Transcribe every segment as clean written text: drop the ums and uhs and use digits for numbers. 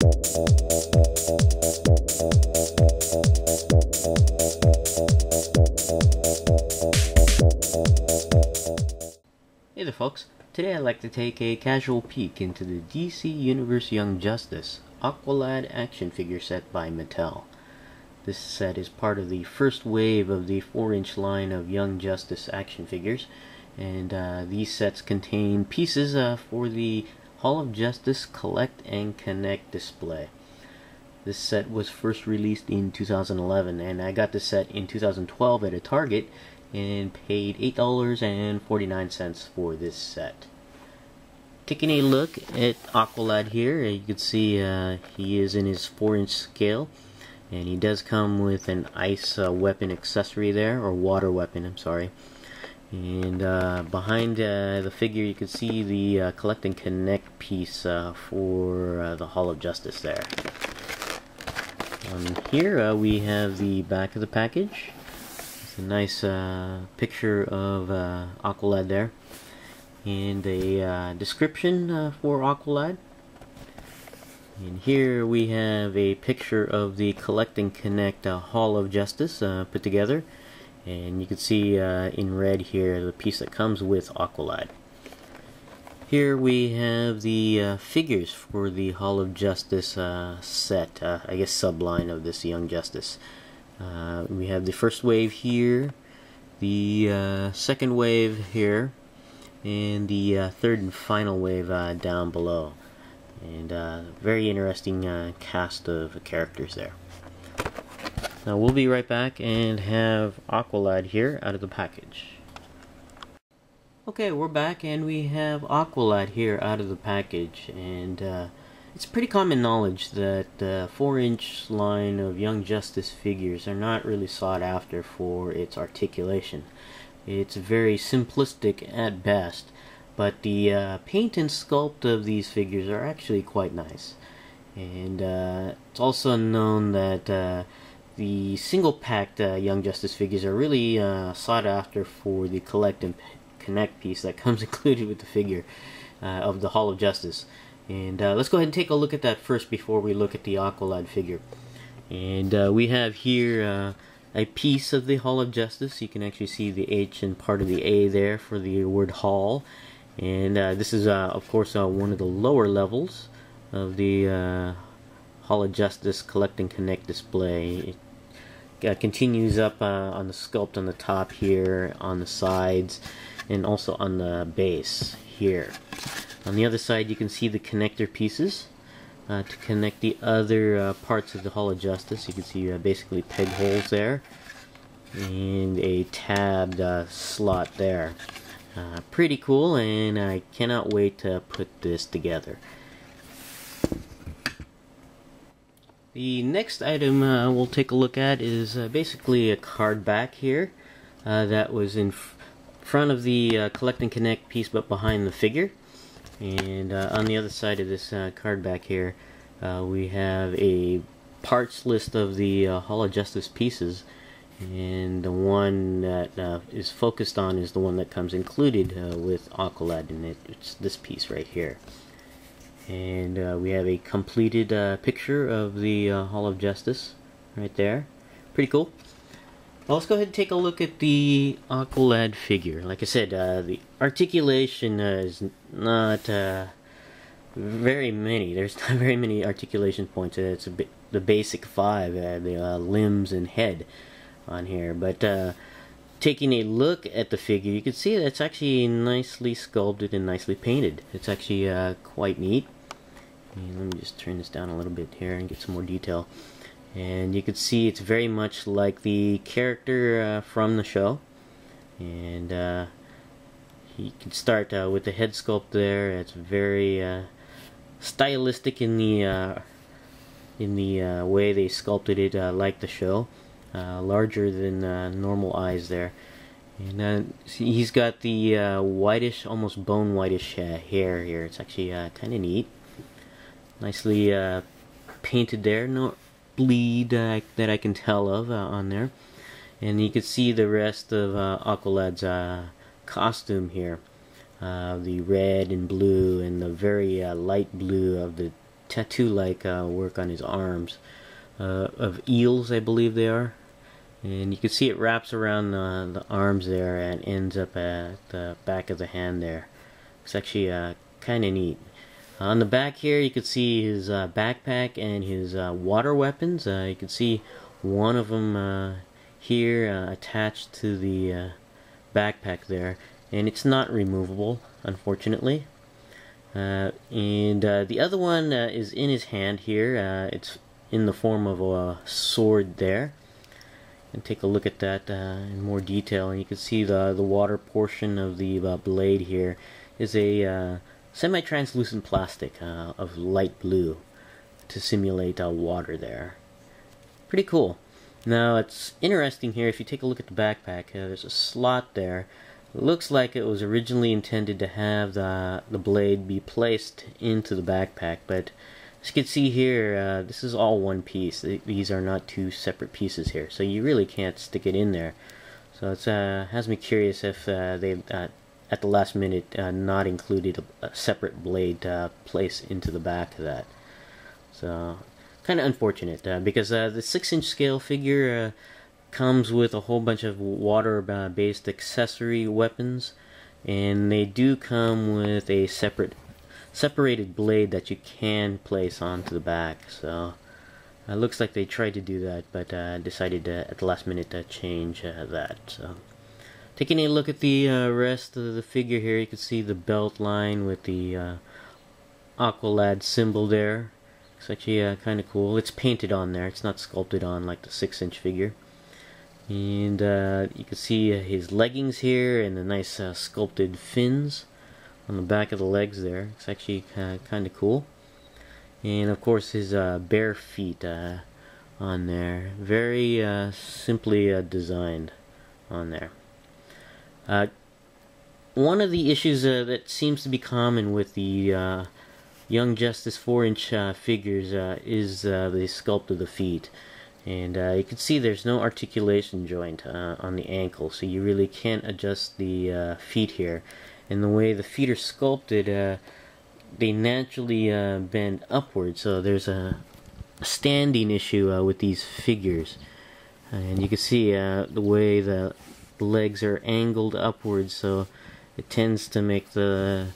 Hey there folks, today I'd like to take a casual peek into the DC Universe Young Justice Aqualad action figure set by Mattel. This set is part of the first wave of the 4-inch line of Young Justice action figures, and these sets contain pieces for the Hall of Justice Collect and Connect display. This set was first released in 2011, and I got this set in 2012 at a Target and paid $8.49 for this set. Taking a look at Aqualad here, you can see he is in his 4-inch scale, and he does come with an ice weapon accessory there, or water weapon, I'm sorry. And behind the figure you can see the Collect and Connect piece for the Hall of Justice there. Here we have the back of the package. It's a nice picture of Aqualad there, and a description for Aqualad. And here we have a picture of the Collect and Connect Hall of Justice put together, and you can see in red here the piece that comes with Aqualad. Here we have the figures for the Hall of Justice set, I guess subline of this Young Justice. We have the first wave here, the second wave here, and the third and final wave down below. And very interesting cast of characters there. Now we'll be right back and have Aqualad here out of the package. Okay, we're back and we have Aqualad here out of the package, and it's pretty common knowledge that the 4-inch line of Young Justice figures are not really sought after for its articulation. It's very simplistic at best, but the paint and sculpt of these figures are actually quite nice. And it's also known that the single-packed Young Justice figures are really sought after for the Collect and Connect piece that comes included with the figure of the Hall of Justice. And let's go ahead and take a look at that first before we look at the Aqualad figure. And we have here a piece of the Hall of Justice. You can actually see the H and part of the A there for the word Hall. And this is of course one of the lower levels of the Hall of Justice Collect and Connect display. It continues up on the sculpt on the top here, on the sides, and also on the base here. On the other side you can see the connector pieces to connect the other parts of the Hall of Justice. You can see basically peg holes there, and a tabbed slot there. Pretty cool, and I cannot wait to put this together. The next item we'll take a look at is basically a card back here that was in front of the Collect and Connect piece but behind the figure. And on the other side of this card back here we have a parts list of the Hall of Justice pieces, and the one that is focused on is the one that comes included with Aqualad, and it's this piece right here. And we have a completed picture of the Hall of Justice right there. Pretty cool. Now let's go ahead and take a look at the Aqualad figure. Like I said, the articulation is not very many. There's not very many articulation points. It's a bit the basic 5, the limbs and head on here. But taking a look at the figure, you can see that it's actually nicely sculpted and nicely painted. It's actually quite neat. And let me just turn this down a little bit here and get some more detail. And you can see it's very much like the character from the show. And you can start with the head sculpt there. It's very stylistic in the way they sculpted it, like the show. Larger than normal eyes there. And he's got the whitish, almost bone whitish hair here. It's actually kind of neat. Nicely painted there. No bleed that I can tell of on there. And you can see the rest of Aqualad's costume here. The red and blue and the very light blue of the tattoo-like work on his arms of eels, I believe they are. And you can see it wraps around the arms there and ends up at the back of the hand there. It's actually kind of neat. On the back here you can see his backpack and his water weapons. You can see one of them here attached to the backpack there, and it's not removable, unfortunately. And the other one is in his hand here. It's in the form of a sword there. And take a look at that in more detail, and you can see the water portion of the blade here is a semi-translucent plastic of light blue to simulate water there. Pretty cool. Now it's interesting here, if you take a look at the backpack, there's a slot there. It looks like it was originally intended to have the blade be placed into the backpack, but as you can see here, this is all one piece. These are not two separate pieces here, so you really can't stick it in there. So it has me curious if they've at the last minute not included a separate blade place into the back of that. So kind of unfortunate, because the 6-inch scale figure comes with a whole bunch of water-based accessory weapons, and they do come with a separated blade that you can place onto the back. So it looks like they tried to do that, but decided to, at the last minute, to change that. So taking a look at the rest of the figure here, you can see the belt line with the Aqualad symbol there. It's actually kind of cool. It's painted on there. It's not sculpted on like the 6-inch figure. And you can see his leggings here and the nice sculpted fins on the back of the legs there. It's actually kind of cool. And of course his bare feet on there. Very simply designed on there. One of the issues that seems to be common with the Young Justice 4-inch figures is the sculpt of the feet. And you can see there's no articulation joint on the ankle, so you really can't adjust the feet here. And the way the feet are sculpted, they naturally bend upwards, so there's a standing issue with these figures. And you can see the way the legs are angled upwards, so it tends to make the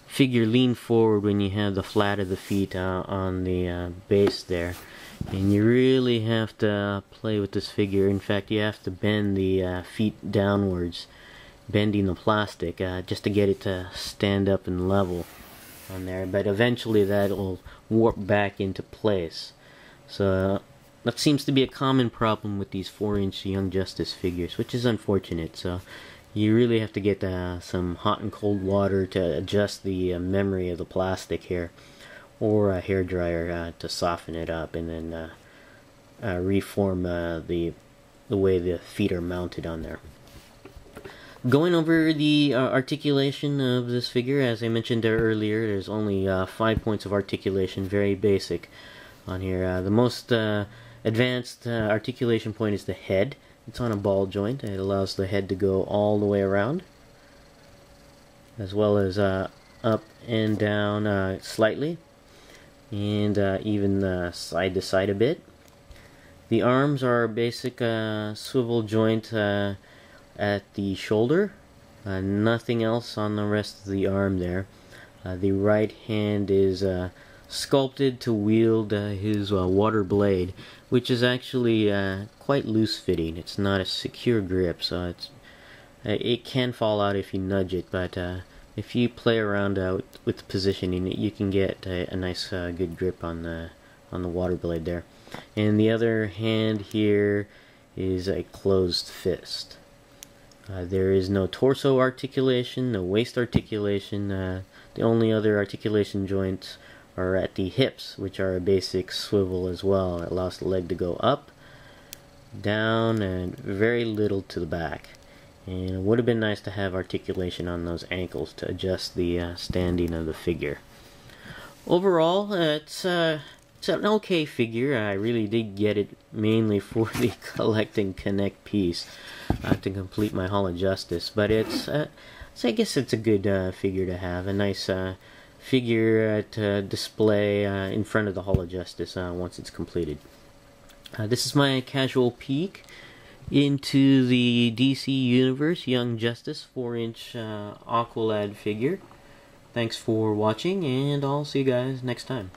figure lean forward when you have the flat of the feet on the base there. And you really have to play with this figure. In fact, you have to bend the feet downwards, bending the plastic just to get it to stand up and level on there. But eventually that'll warp back into place. So that seems to be a common problem with these 4-inch Young Justice figures, which is unfortunate. So you really have to get some hot and cold water to adjust the memory of the plastic here, or a hairdryer to soften it up, and then reform the way the feet are mounted on there. Going over the articulation of this figure, as I mentioned earlier, there's only 5 points of articulation, very basic on here. The most advanced articulation point is the head. It's on a ball joint. It allows the head to go all the way around, as well as up and down slightly, and even side to side a bit. The arms are a basic swivel joint at the shoulder. Nothing else on the rest of the arm there. The right hand is sculpted to wield his water blade, which is actually quite loose fitting. It's not a secure grip, so it can fall out if you nudge it, but if you play around with the positioning, you can get a nice good grip on the water blade there. And the other hand here is a closed fist. There is no torso articulation, no waist articulation. The only other articulation joints are at the hips, which are a basic swivel as well. It allows the leg to go up, down, and very little to the back. And it would have been nice to have articulation on those ankles to adjust the standing of the figure. Overall, it's an okay figure. I really did get it mainly for the collect and connect piece to complete my Hall of Justice. But it's, so I guess it's a good figure to have. A nice figure to display in front of the Hall of Justice once it's completed. This is my casual peek into the DC Universe Young Justice 4-inch Aqualad figure. Thanks for watching, and I'll see you guys next time.